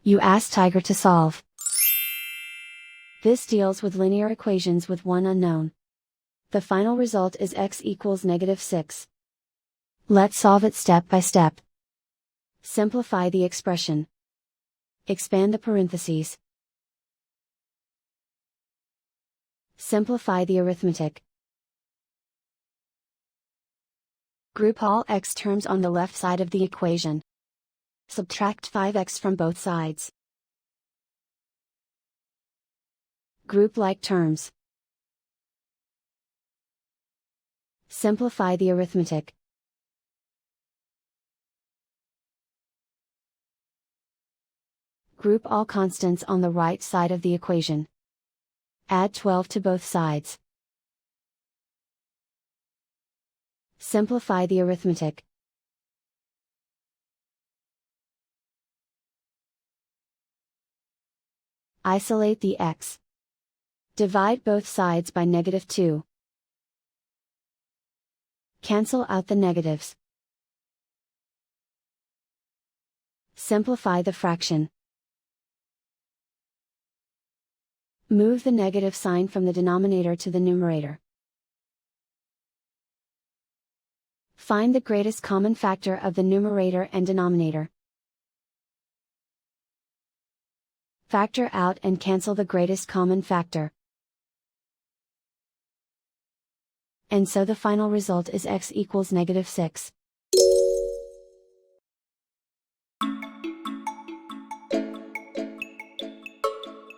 You ask Tiger to solve. This deals with linear equations with one unknown. The final result is x equals -6. Let's solve it step by step. Simplify the expression. Expand the parentheses. Simplify the arithmetic. Group all x terms on the left side of the equation. Subtract 5x from both sides. Group like terms. Simplify the arithmetic. Group all constants on the right side of the equation. Add 12 to both sides. Simplify the arithmetic. Isolate the x. Divide both sides by -2. Cancel out the negatives. Simplify the fraction. Move the negative sign from the denominator to the numerator. Find the greatest common factor of the numerator and denominator. Factor out and cancel the greatest common factor. And so the final result is x equals -6.